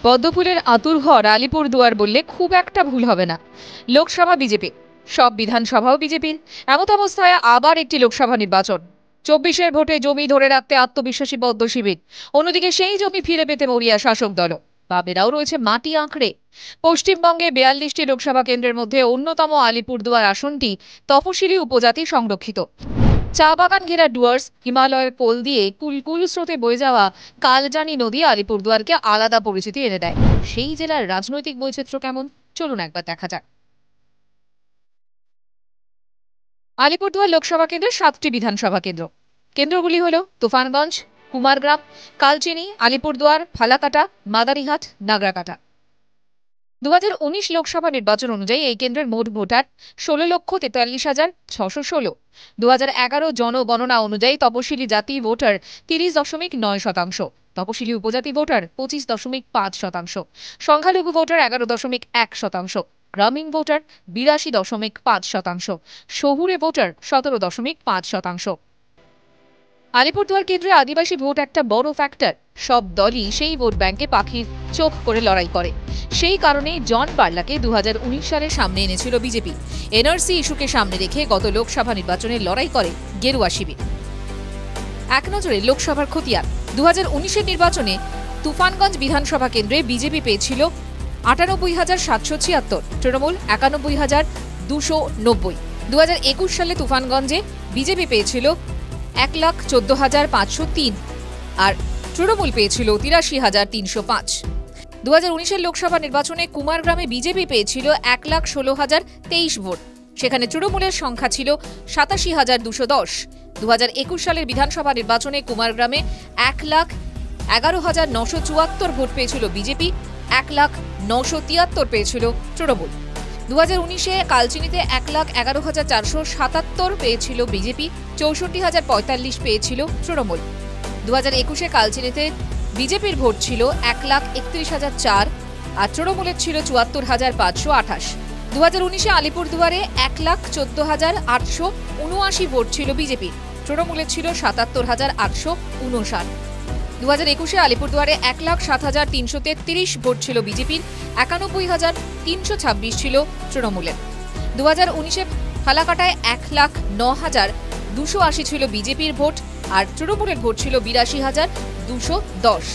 পদ্মফুলের আঁতুড়ঘর আলিপুরদুয়ার বললে খুব একটা ভুল হবে না। লোকসভা বিজেপি, সব বিধানসভাও বিজেপির। এমত অবস্থায় আবার একটি লোকসভা নির্বাচন। 24-এর ভোটে জমি ধরে রাখতে আত্মবিশ্বাসী পদ্ম শিবির। অন্যদিকে সেই জমি ফিরে পেতে মরিয়া শাসক দল। বামেরাও রয়েছে মাটি আঁকড়ে। পশ্চিমবঙ্গে 42টি লোকসভা কেন্দ্রের মধ্যে অন্যতম আলিপুরদুয়ার আসনটি তপশিলি উপজাতি সংরক্ষিত। চা বাগান ঘেরা ডুয়ার্স, হিমালয়ের কোল দিয়ে কুলকুল স্রোতে বয়ে যাওয়া কালজানি নদী আলিপুরদুয়ারকে আলাদা পরিচিতি এনে দেয়। সেই জেলার রাজনৈতিক বৈচিত্র্য কেমন, চলুন একবার দেখা যাক। আলিপুরদুয়ার লোকসভা কেন্দ্রের 7টি বিধানসভা কেন্দ্র। কেন্দ্রগুলি হল তুফানগঞ্জ, কুমারগ্রাম, কালচিনি, আলিপুরদুয়ার, ফালাকাটা, মাদারিহাট, নাগরাকাটা। 2019 লোকসভা নির্বাচন অনুযায়ী এই কেন্দ্রের মোট ভোটার 16,43,616। 2011 জনগণনা অনুযায়ী তপশিলি জাতি ভোটার 30.9%, তপশিলি উপজাতি ভোটার 25.5%, সংখ্যালঘু ভোটার 11.1%, গ্রামীণ ভোটার 82.5%, শহুরে ভোটার 17.5%। আলিপুরদুয়ার কেন্দ্রে আদিবাসী ভোট একটা বড় ফ্যাক্টর। সব দলই সেই ভোট ব্যাংকে পাখির চোখ করে লড়াই করে। সেই কারণেই জন বার্লাকে 2019 সালে সামনে এনেছিল বিজেপি। এনআরসি ইস্যুকে সামনে রেখে গত লোকসভা নির্বাচনে লড়াই করে গেরুয়া শিবির। এক নজরে লোকসভার খতিয়ান। 2019-এর নির্বাচনে তুফানগঞ্জ বিধানসভা কেন্দ্রে বিজেপি পেয়েছিল 98,776, তৃণমূল 91,290। 2021 সালে তুফানগঞ্জে বিজেপি পেয়েছিল 1,14,503 আর তৃণমূল পেয়েছিল 83,305। 2019-এর লোকসভা নির্বাচনে কুমারগ্রামে বিজেপি পেয়েছিল 1,16,023 ভোট। সেখানে তৃণমূলের সংখ্যা ছিল 87,210। 2021 সালের বিধানসভা নির্বাচনে কুমারগ্রামে 1,11,974 ভোট পেয়েছিল বিজেপি, 1,09,73 পেয়েছিল তৃণমূল। 2019-এ কালচিনিতে 1,11,477 পেয়েছিল বিজেপি, 64,045 পেয়েছিল তৃণমূল। 2021-এ কালচিনিতে বিজেপির ভোট ছিল 1,31,004 আর তৃণমূলের ছিল 74,528। 2019-এ আলিপুরদুয়ারে 1,14,879 ভোট ছিল বিজেপির, তৃণমূলের ছিল 77,859। 2021-এ আলিপুরদুয়ারে 1,07,333 ভোট ছিল বিজেপির, 91,326 ছিল তৃণমূলের। 2019-এ ফালাকাটায় 1,09,280 ছিল বিজেপির ভোট আর তৃণমূলের ভোট ছিল 82,210।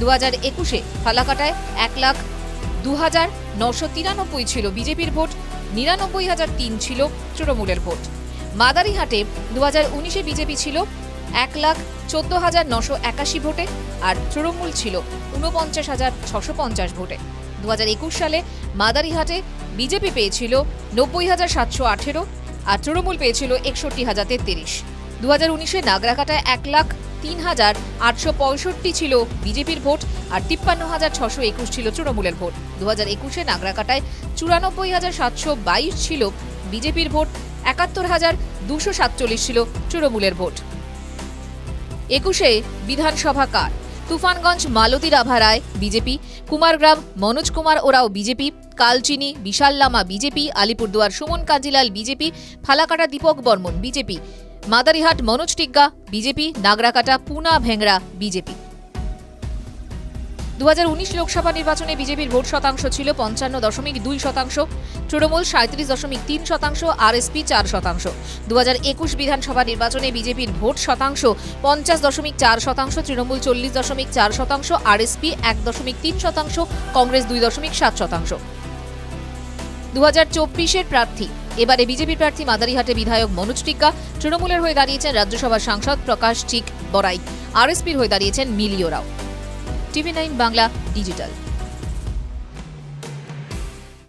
2021-এ ফালাকাটায় 1,02,993 ছিল বিজেপির ভোট, 99,003 ছিল তৃণমূলের ভোট। মাদারিহাটে 2019-এ বিজেপি ছিল 1,14,981 ভোটে আর তৃণমূল ছিল 49,650 ভোটে। 2021 সালে মাদারিহাটে বিজেপি পেয়েছিল 90,718 আর তৃণমূল পেয়েছিল 61,033। 2019-এ নাগরাকাটায় 1,03,865 ছিল বিজেপির ভোট আর 53,621 ছিল তৃণমূলের ভোট। 2021-এ নাগরাকাটায় 94,722 ছিল বিজেপির ভোট, 71,247 ছিল তৃণমূলের ভোট। 21-এ বিধানসভা কার? Tufanganj Malati Rava Roy BJP, Kumargram Manoj Kumar Oraon BJP, Kalchini Bishal Lama BJP, Alipurduar Suman Kanjilal BJP, Falakata Dipak Barman BJP, Madarihat Manoj Tigga BJP, Nagrakata Puna Bhengra BJP. 2019 লোকসভা নির্বাচনে বিজেপির ভোট শতাংশ ছিল 55.2%, তৃণমূল 37.3%, আরএসপি 4%। 2021 বিধানসভা নির্বাচনে বিজেপির ভোট শতাংশ 50.4%, তৃণমূল 40.4%, আরএসপি 1.3%, কংগ্রেস 2.7%। 2024-এর প্রার্থী। এবারে বিজেপির প্রার্থী মাদারিহাটে বিধায়ক মনোজ টিগ্গা, তৃণমূলের হয়ে দাঁড়িয়েছেন রাজ্যসভার সাংসদ প্রকাশ চিক বড়াই, আরএসপির হয়ে দাঁড়িয়েছেন মিলিও রাও। টিভি9 বাংলা ডিজিটাল।